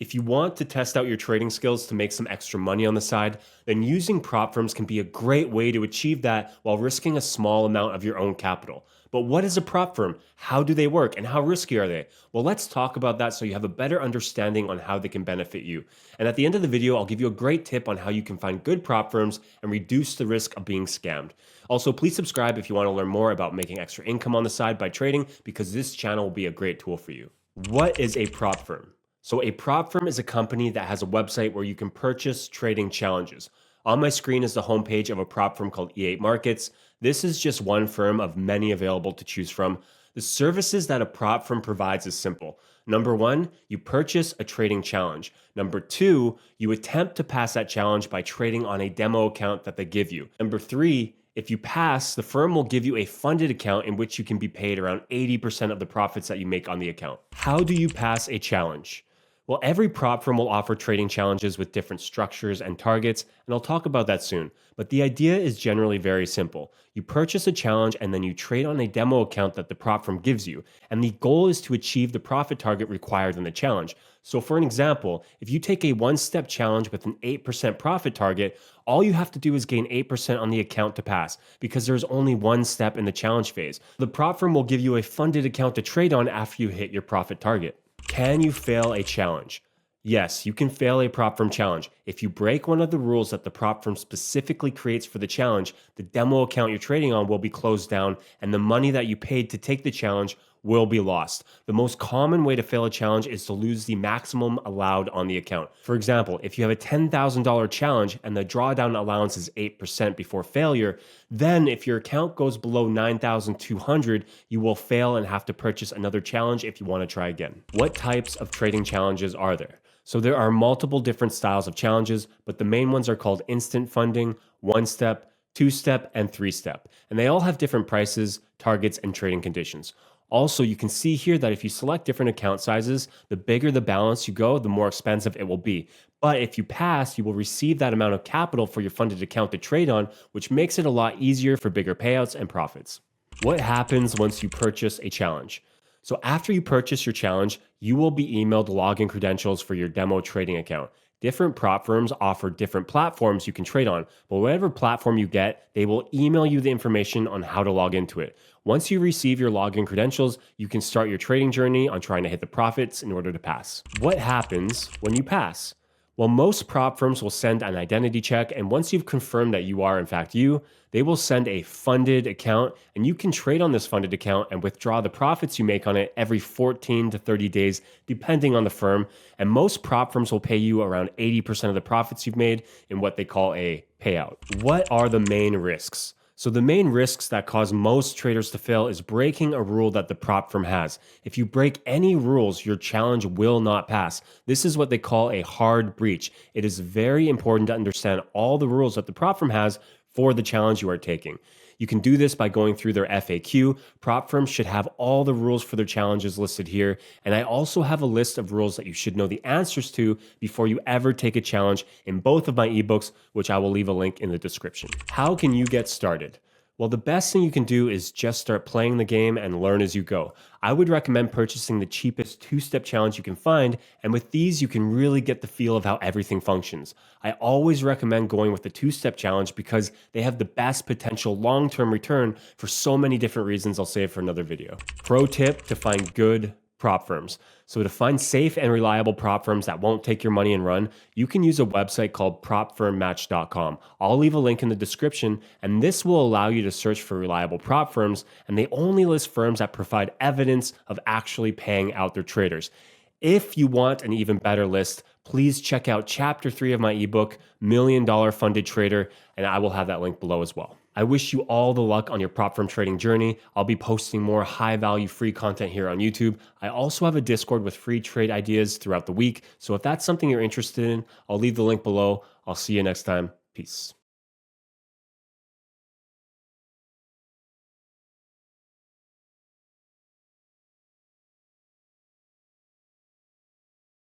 If you want to test out your trading skills to make some extra money on the side, then using prop firms can be a great way to achieve that while risking a small amount of your own capital. But what is a prop firm? How do they work? And how risky are they? Well, let's talk about that so you have a better understanding on how they can benefit you. And at the end of the video, I'll give you a great tip on how you can find good prop firms and reduce the risk of being scammed. Also, please subscribe if you want to learn more about making extra income on the side by trading, because this channel will be a great tool for you. What is a prop firm? So a prop firm is a company that has a website where you can purchase trading challenges. On my screen is the homepage of a prop firm called E8 Markets. This is just one firm of many available to choose from. The services that a prop firm provides is simple. Number one, you purchase a trading challenge. Number two, you attempt to pass that challenge by trading on a demo account that they give you. Number three, if you pass, the firm will give you a funded account in which you can be paid around 80% of the profits that you make on the account. How do you pass a challenge? Well, every prop firm will offer trading challenges with different structures and targets, and I'll talk about that soon. But the idea is generally very simple. You purchase a challenge and then you trade on a demo account that the prop firm gives you, and the goal is to achieve the profit target required in the challenge. So for an example, if you take a one-step challenge with an 8% profit target, all you have to do is gain 8% on the account to pass, because there's only one step in the challenge phase. The prop firm will give you a funded account to trade on after you hit your profit target. Can you fail a challenge? Yes, you can fail a prop firm challenge. If you break one of the rules that the prop firm specifically creates for the challenge, the demo account you're trading on will be closed down and the money that you paid to take the challenge will be lost. The most common way to fail a challenge is to lose the maximum allowed on the account. For example, if you have a $10,000 challenge and the drawdown allowance is 8% before failure, then if your account goes below 9,200, you will fail and have to purchase another challenge if you want to try again. What types of trading challenges are there? So there are multiple different styles of challenges, but the main ones are called instant funding, one-step, two-step, and three-step. And they all have different prices, targets, and trading conditions. Also, you can see here that if you select different account sizes, the bigger the balance you go, the more expensive it will be. But if you pass, you will receive that amount of capital for your funded account to trade on, which makes it a lot easier for bigger payouts and profits. What happens once you purchase a challenge? So after you purchase your challenge, you will be emailed login credentials for your demo trading account. Different prop firms offer different platforms you can trade on, but whatever platform you get, they will email you the information on how to log into it. Once you receive your login credentials, you can start your trading journey on trying to hit the profits in order to pass. What happens when you pass? Well, most prop firms will send an identity check, and once you've confirmed that you are in fact you, they will send a funded account, and you can trade on this funded account and withdraw the profits you make on it every 14 to 30 days, depending on the firm. And most prop firms will pay you around 80% of the profits you've made in what they call a payout. What are the main risks? So the main risks that cause most traders to fail is breaking a rule that the prop firm has. If you break any rules, your challenge will not pass. This is what they call a hard breach. It is very important to understand all the rules that the prop firm has for the challenge you are taking. You can do this by going through their FAQ. Prop firms should have all the rules for their challenges listed here. And I also have a list of rules that you should know the answers to before you ever take a challenge in both of my ebooks, which I will leave a link in the description. How can you get started? Well, the best thing you can do is just start playing the game and learn as you go. I would recommend purchasing the cheapest two-step challenge you can find, and with these, you can really get the feel of how everything functions. I always recommend going with the two-step challenge because they have the best potential long-term return for so many different reasons. I'll save for another video. Pro tip to find good prop firms. So to find safe and reliable prop firms that won't take your money and run, you can use a website called propfirmmatch.com. I'll leave a link in the description, and this will allow you to search for reliable prop firms, and they only list firms that provide evidence of actually paying out their traders. If you want an even better list, please check out chapter 3 of my ebook, $1 Million Funded Trader, and I will have that link below as well. I wish you all the luck on your prop firm trading journey. I'll be posting more high value free content here on YouTube. I also have a Discord with free trade ideas throughout the week. So if that's something you're interested in, I'll leave the link below. I'll see you next time. Peace.